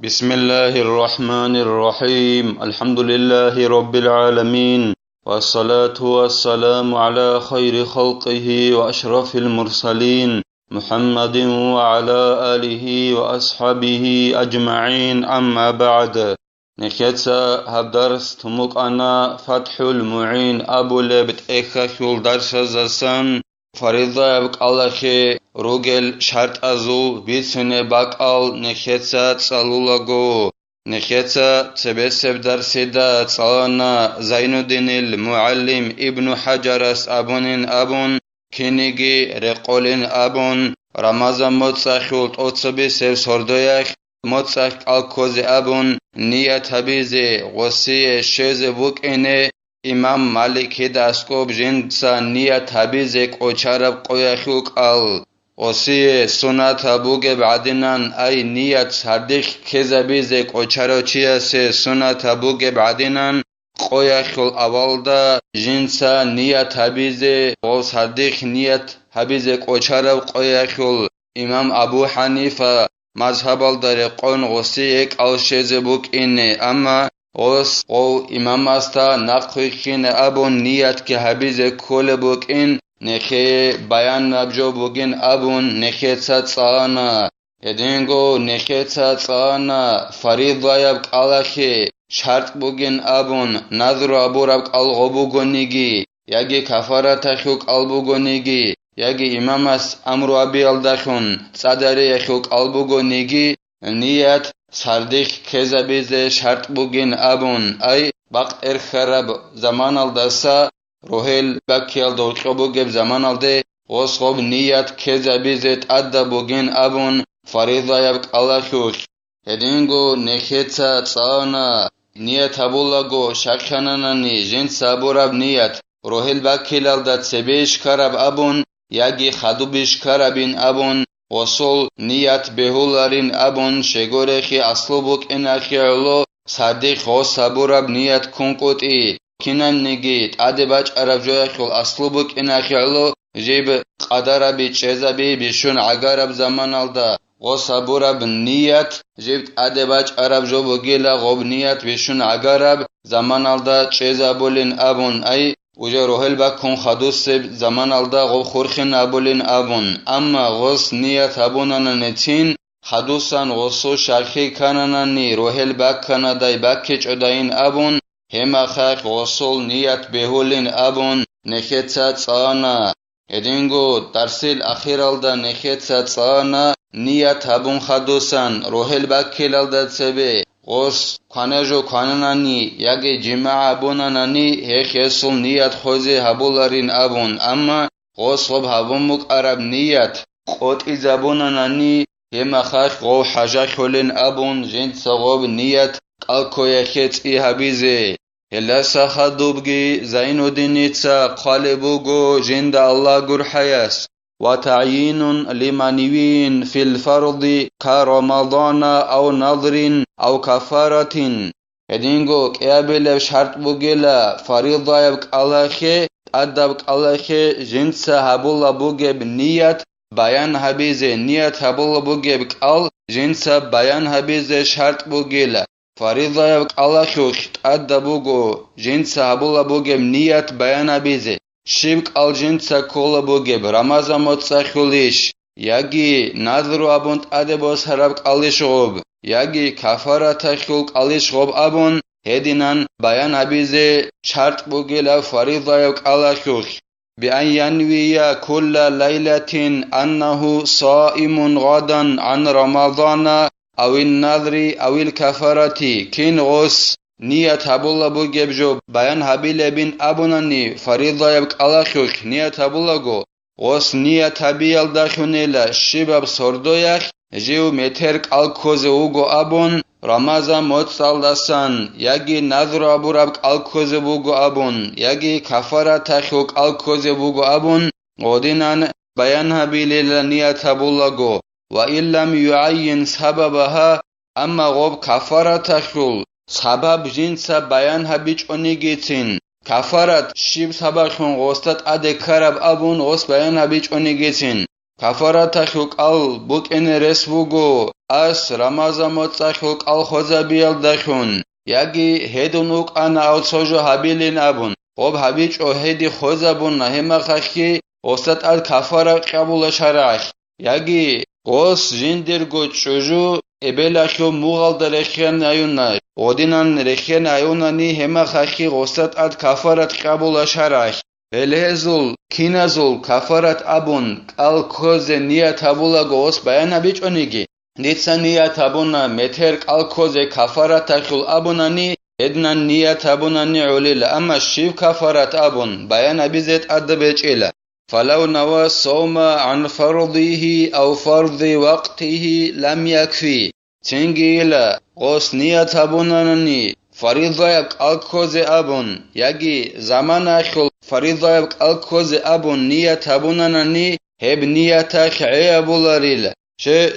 بسم الله الرحمن الرحيم الحمد لله رب العالمين والصلاة والسلام على خير خلقه وأشرف المرسلين محمد وعلى آله وأصحابه أجمعين أما بعد نخيتسا هبدرس تموك أنا فتح المعين أبو لبت إخشول درس زسان فريضة يبك الله روغل شرط ازو بيسنه باقال نخيتسا تصالولاغو نخيتسا تبسب درسيدا تصالنا زين الدين المعلم ابن حجرس ابونين ابون كينيجي رقولين ابون رمضان متصخول اوتسبي سردويخ متصخ الكوزي ابون نيت حبيزي غسي شيز بوكينه امام مالك داسكوب جنسا نيت حبيزي قوچارب قويخوك ال وسی سنت بوگه بعدینان ای نیت سردیخ کذبیزه کوچاروچیه سه سنت بوگه بعدینان قوی خل اولدا جنسا نیت حبیزه و سردیخ نیت حبیزه کوچارو قوی خل امام ابو حنیفه مذهب الدار قون وسی یک آلشیزه بوک اینه اما وس او امام استا نقخی خین ابو نیت که حبیزه کل بوک این نخی بیان نبجو بگین ابون نخی تصانا ادینگو نخی تصانا فرید وایب کالخی شرط بگین ابون نظر ابو رب کال بگونیگی یکی کفارت خو کال بگونیگی یکی امام اس امر ابی الدخون صدری خو کال بگونیگی نیت سردیخ کذبیز شرط بگین ابون ای وقت ارخرب زمان الدسا روحل بکیل دولقه بوگب زمان الده غصب نیت کذبیزت ادda بوگین ابون فریضه یبک الله خوش هدینگو نخیتا تصانا نیت ابولگو شکشننانی جن سابورب نیت روحل بکیل الده سبیش کرب ابون یگی خدوبیش کربین ابون وصول نیت بهولارین ابون شگورخی اصلو بوک انخی علو صدیق غص سابورب نیت کنکوتی كنان نجيت عادي باج عرب جوي خل أصله بك إن أخيلو جيب قدر بيتشيزا بيشون عقارب زمان الدا وصبورا بالنية جيب عادي باج عرب جو بقيلا غوب نية بيشون عقارب زمان الدا تشيزا بولين أبون أي وجه روحل بكون خدوس زمان الدا غوب خورخين أبولين أبون أما غص نية أبونا نتين خدوسان غصو شرخي كانناني روحل بك كنداي بكيج عداين أبون هما خاك وصول نيت بهولين أبون نخيتسا تصانا ادينگو درسيل أخير الدا نخيتسا تصانا نيت أبون خدوسان روحل بكيل الدا تسبي غص كانجو كانناني يجي جماع أبوناناني هيك يصل نيت خوزي هبولارين أبون أما غص غب هبون مك عرب نيت قوت إزابوناناني هما خاك غو حاجة خولين أبون جنس غب نيت الكو يخيت إيهابيزي إلا سخدوبجي زين الدينيتسا قالبوغو جند الله قرحياس وتعيين لمنوين في الفرض كرمضان أو نظر أو كفارة يدينغو كيابل شرط بوغيلا فريضة يبك الله أدبك الله جنسا هبولا بوغي بنية بيان هبيزي نية هبولا بوغي بك جنسا بيان هبيزي شرط بوغيلا فريضة يبك الله خوش أدى بوغو جنسا هبولا بوغيب نيت بيانا بيزي شبك الجنسا كولا بوغيب رمضان متسخوليش يجي نظر أبونت أدى بوس هربك أليش غوب يجي كفارة تخلق أليش غوب أبون هدينان بيانا بيزي شرط بوغيلا فريضة يبك الله خوش بأن ينوي كل ليلة أنه صائم غدا عن رمضان أو النذر أو الكفارة كين غوس نية هبولا بوغيب جو بيان هبيل بن أبوناني فريضة يبك الله خوش نية هبولا جو غوس نية هبيل داخونيلا شباب سردويخ جيو مترك الكوز وغو أبون رمضان موتصال داسان يجي نذر أبو ربك الكوز وغو أبون يجي كفارة تخوك الكوز وغو أبون غودينان بيان هبيل نية هبولا جو وإن لم يعين سببها أما غوب كفارة تخول سبب جنسا بيان هبيج أنيجيتين كفارة شيب سبب خون غوستات أدي كرب أبون غوست بيان هبيج أنيجيتين Kafaratakhul qal bukene resvugo as ramazamot takhul qal khozabial dakhun yagi hedun uqana outsojo habilin abun ob habicho hedi khozabun nahema khakhi ostat al kafara qabula sharach yagi gos jindirgo chuju ebelakho mugalda rekhen ayuna odinan rekhen ayunani hema khakhi ostat al kafarat qabula sharach Elhezul, kinazul, kafarat abun, al koze niyat abula gos bayana bichonigi. Nitsa niyat abuna meter al koze kafarat akhul abunani, ednan niyat abunani ulila, amma shiv kafarat abun, bayana bizet adda bechila. فلو نوى الصوم عن فرضه أو فرض وقته لم يكفي. تنجيلا غوس نيات abunani. Faridayab alkoze abun yagi zaman akhul faridayab alkoze abun niyat abunanani heb niyata khiyabularila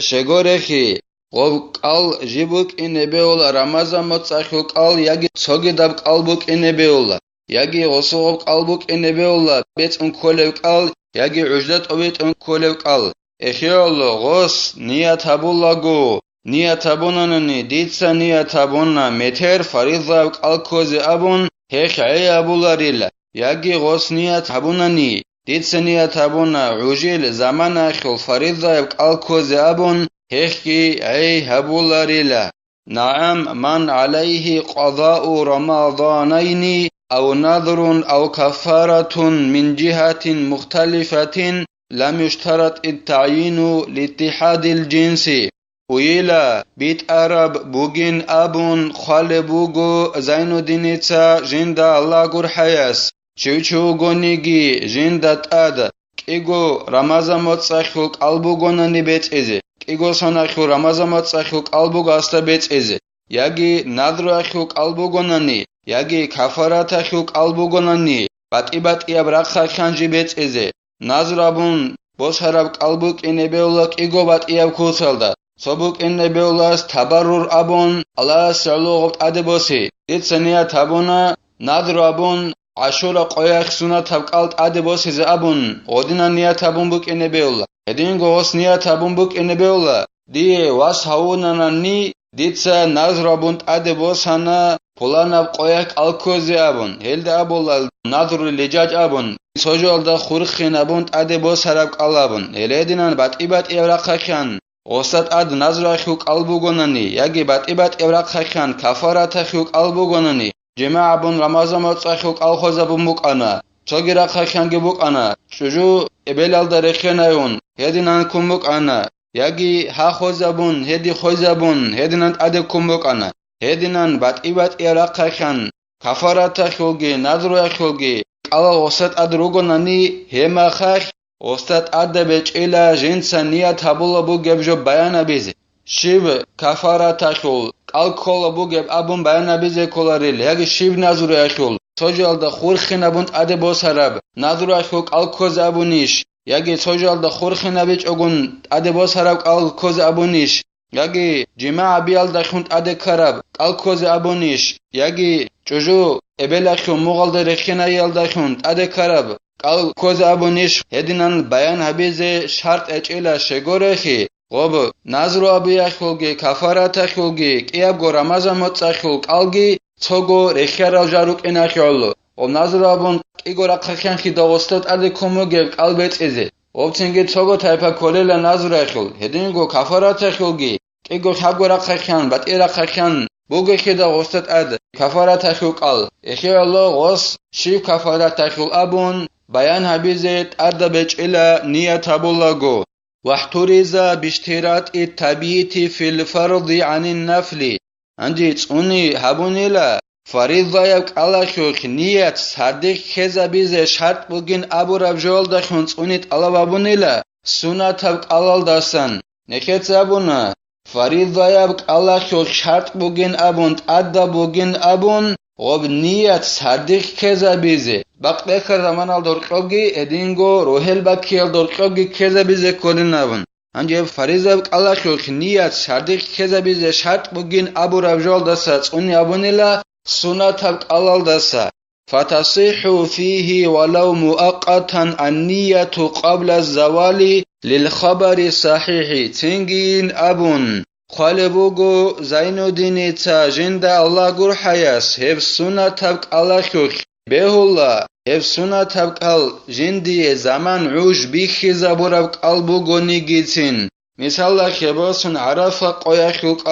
shegorehi qob qal jibuk inebeola ramazan motsakhul qal yagi sogidab qalbuk inebeola yagi osob qalbuk inebeola betun kolev qal yagi ujdat obetun kolev qal ekhiyolo gos niyat abulago Niyat abunanani ditsa niyat abunna meter faridza alkoze abun hekhay abularila yagi gos niyat abunani ditsa niyat abunna ujil zaman akhul faridza alkoze abun hekhi ay abularila Naam man alayhi qada'u ramadanaini aw nadhrun aw kafaratun min jihatin mukhtalifatin lam yushtarat at-ta'yinu li-ittihad al-jinsi Uyila bit Arab bugin abun khale bugo Zainuddinitsa jinda Allah gur hayas Chuchu gonigi jinda tada Kigo Ramazamot sakhul qalbugonani beteze Kigo sanakhu Ramazamot sakhul qalbugo asta beteze Yagi nadru akhu qalbugonani Yagi kafarat akhu qalbugonani Bati abrakha khanji beteze Nazrabun bosharab qalbuk inebeula kigo bati abkusalda Sobuk innebeolas tabarrur abun Allah salugh adebosi itsaniya tabuna nadru abun ashura qoyakh sunat tabqalt adebosi ze abun odina niya tabun buk innebeola edingo os niya tabun buk innebeola die was haunanani ditsa nazru abun adebosana pulanab qoyak alkozi abun helde abulal nadru lijaj abun sojolda khurkhin abun adebosarab qalabun eledinan batibat evraqakhan Ostat ad nazrakhu qalbugonani yagi batibat evraqakhan kafarathu qalbugonani jema'abun ramazamot sakhu qalkhozabun muqana chogirakakhan gebuqana shuju ebelalda rekhenayun hedinan kumbuqana yagi ha khozabun hedi khozabun hedinan ade kumbuqana hedinan batibat evraqakhan kafarathu ge nazrakhu ge qala ostat ad rugonani hemakhakh Ostat adda bechila jinsa niyat habula bugeb jo bayana bize. Shiv kafarat akhul alkola bugeb abun bayana bize kolaril. Yagi shiv nazuru akhul. Sojalda khurkhin abun ade bosarab. Nazuru akhul alkoz abunish. Yagi sojalda khurkhin abich ogun ade bosarab alkoz abunish. Yagi jima bial dakhun ade karab alkoz abunish. Yagi chuju ebelakhu mugalda rekhina yal dakhun ade karab Qal koz abunish hedinan bayan habize shart echila shegorehi qob nazru abiyakhulgi kafaratkhulgi qiab go ramazamot sakhul qalgi togo rekhara jaruk enakholo o nazru abun qigora qakhan khidawostat ade komoge qalbet eze obtinge togo taypa kolela nazru akhul hedingo kafaratkhulgi qigo khabgora qakhan batira qakhan Boge khida ostat ad kafaratkhul qal ekhelo gos shi kafaratkhul abun Bayan habizet adda bechila niyat abulago Wahturiza bishtirat tabiti fil fardi anin nafli Anji tsuni habunila Faridayab qalakhuq niyat sadik kheza bize shart bugin abu rabjol da khun tsunit alababunila Sunatab qalal dasan Nekhet abuna Faridayab qalakhuq shart bugin abunt adda bugin abun Ob niyat sadik keza bize. Baqbekar zaman al dorqogi edingo rohel bakiel dorqogi keza bize kolinavun. Anje farizab qalakhuq niyat sadik keza bize shart bugin abu rabjol dasa tsuni abunila sunatab qalal dasa. Fatasihu fihi walau muaqqatan an-niyatu qabla az-zawali للخبر الصحيح تنجين أبون خالبوغو زين الدين تاجند الله قر حياس هف سنة تبك الله خيخ بهولا هف سنة تبك جندي زمان عوش بيخي زبورك قلبوغو نيجيتين مثال خباسون عرفة قويا خلق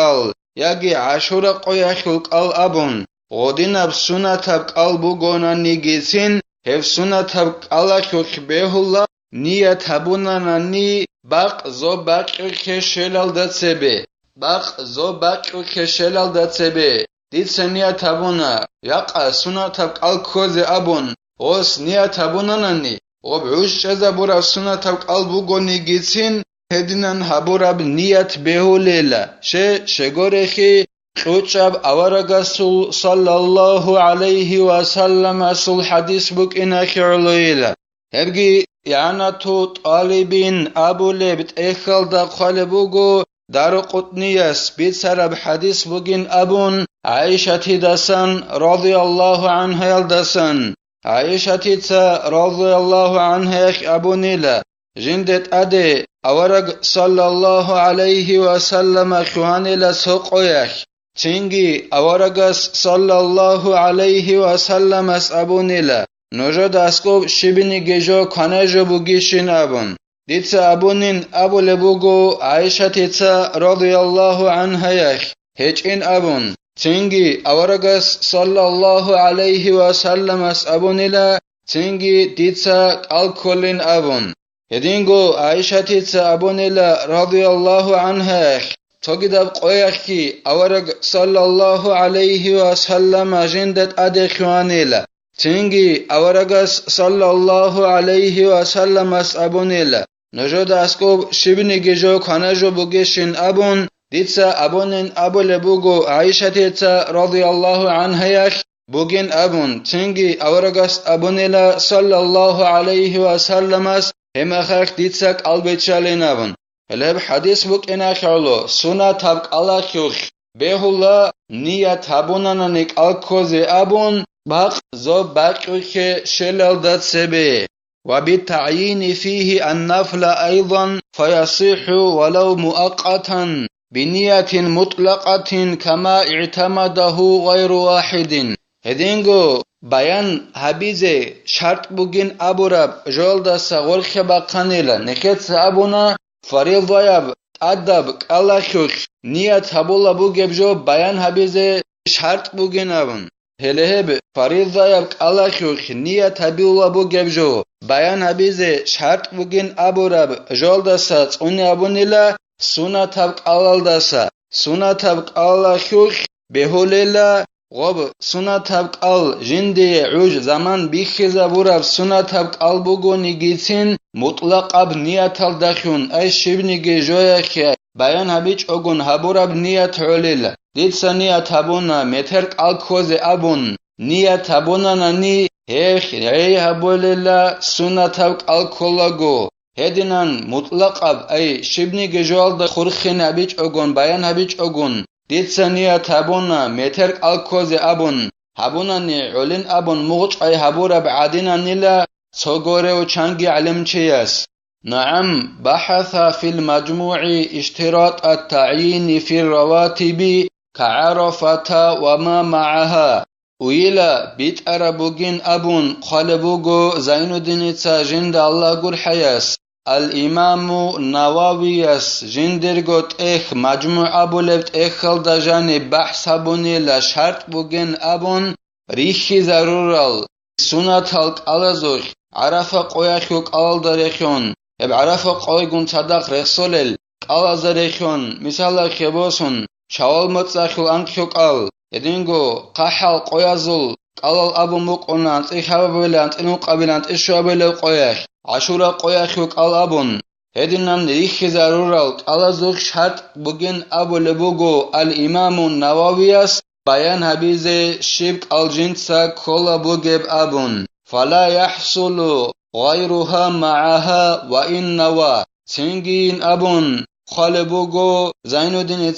يجي عشرة قويا خلق أبون غدين بسنة تبك قلبوغو نيجيتين هف سنة تبك الله خيخ بهولا نية تبونا ناني باق زو باق كشلال دتسبه باق زو باق كشلال دتسبه ديت سنية تبونا يقع سنة تبك الكوز أبون اوس نية تبونا ناني وبعوش جزابورا سنة تبك البوغو نيجيتين هدنان هبورا بنية بهوليلا شغوريخي خوچاب أورغسول صلى الله عليه وسلم أصل حديث بك إناكي علويلا هبگي يعناتو طالبين أبو لبت إخل دا خالبوغو دار قطنيس بيت سرب حديث بگين أبون عائشة دسان رضي الله عنها يلدسان عائشة رضي الله عنها يخ أبونيلا جندت أدي أورغ صلى الله عليه وسلم خوانيلا سوقويخ تنگي أورغس صلى الله عليه وسلم أس أبونيلا نوجد اسكوب شبيني جيجو كانجو بوغيشين أبون ديتسا أبونين أبو لبوغو عائشة تيتسا رضي الله عنها يخ هيجين أبون تنگي أورغس صلى الله عليه وسلم أس أبونيلا تنگي ديتسا الكولين أبون هدينغو عائشة تيتسا أبونيلا رضي الله عنها يخ توغداب قويخي أورغ صلى الله عليه وسلم جندت أدخوانيلا تنگي أورغس صلى الله عليه وسلم أس أبونيلا نجود أسكوب شبني جيجو كانجو بوغيشين أبون ديتسا أبونين أبو لبوغو عائشة تيتسا رضي الله عنها يخ بوغين أبون تنگي أورغس أبونيلا صلى الله عليه وسلم أس هما خاك ديتساك البيتشالين أبون هلب حديث بوك إنا خالو سنة تبك الله خيوخ بهولا نية تابونا نيك الكوزي أبون باق زو باقي شلال دات سبي وبالتعيين فيه النفل أيضا فيصيح ولو مؤقتا بنية مطلقة كما اعتمده غير واحد هدينغو بيان حبيزي شرط بوغين أبوراب جول دا سغول خبا قانيلا نكت سابونا فريض ياب أدب الله خيوخ نية تابولا بوغيب جو بيان حبيزي شرط بوغين أبون هلهب فريضة يبك الله خيوخ نية تبيولا بوغيب جو بيان حبيزي شرط بوغين أبو رب جول داسا تقوني أبونيلا سنة تبك الله داسا سنة تبك الله خيوخ بهوليلا غب سنة تبك ال جندي عوج زمان بيخيزا بورب سنة تبك ال بوغو نيجيتين مطلق اب نية تلدخون اي شبنيجي جويا خي بيان حبيج اوغون هبورب نية عليلا ديتسا نية تابونا مترك الكوزي أبون نية تابونا ناني هيخ رعي هبوليلا سنة تبك الكولاغو هدنان مطلق اب اي شبني جوال دا خورخين هبيج اوغون بيان هبيج اوغون ديتسا نية تابونا مترك الكوزي أبون هبونا ني علين أبون مغج اي هبورا بعدنا نيلا صغوري وچانگي علم چياس نعم بحث في المجموع اشتراط التعيين في الرواتب كعرفة وما معها ويلا بيت أربوغين أبون قالبوغو زين الدين جند الله قل حياس الإمام نواويس جندرغوت إخ مجموع أبو لبت إخل دجاني بحث أبوني لشرط بوغين أبون ريخي ضرورال سنة تلك ألزوخ عرفة قويخوك أول داريخون اب عرفة قويقون صدق رسولل ألزاريخون مثال خبوسون شوال متزاخل أنكيوك أل يدينغو قحل قويازل قلال أبو مقونانت إخابابيلانت إنوقابيلانت إشوابيلو قويخ عشورة قويخوك أل أبون هدينان ريخي ضرورال ألزوخ شرط بوغين أبو لبوغو الإمام النوويس بيان حبيزي شبك الجنسة كولا بوغيب أبون فلا يحصل غيرها معها وإن نوا سنجين أبون خالبوغو زين الدين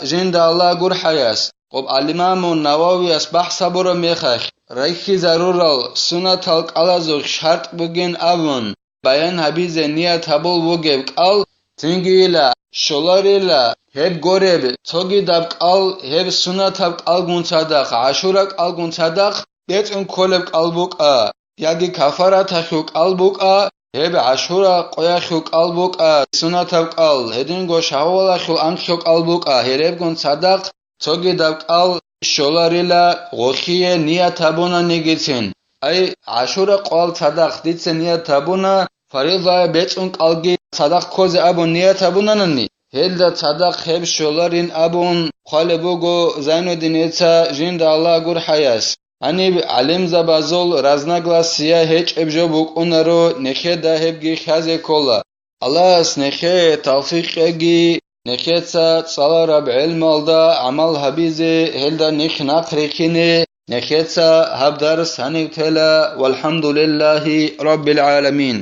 جند الله قر حياس قب الإمام النووي أصبح صبر ميخخ ريخي ضرورال سنة تلك ألزوخ شرط بوغين أبون bayan habize niyat habol vogeb qal tingila sholarila heb goreb togi dab qal heb sunat hab qal gunsadaq ashura qal gunsadaq betun koleb qalbuqa yagi kafarat khu qalbuqa heb ashura qoya khu qalbuqa sunat hab qal hedingo shawala khu anxu qalbuqa hereb gunsadaq togi dab qal sholarila gokhie niyat habona negitsen ay ashura qal sadaq ditse niyat habona fariza betun qalgi sadaq koze abun niyat habunanani helda sadaq heb sholarin abun khalebugo zainuddin etsa jinda Allah gur hayas ani alim zabazol raznaglasiya hech ebjobuk unaro nekhe da hebgi khaze kola Allah snekhe tawfiqegi nekhetsa tsala rab ilm alda amal habize helda nekh naqrikine nekhetsa habdar sanitela walhamdulillahi rabbil alamin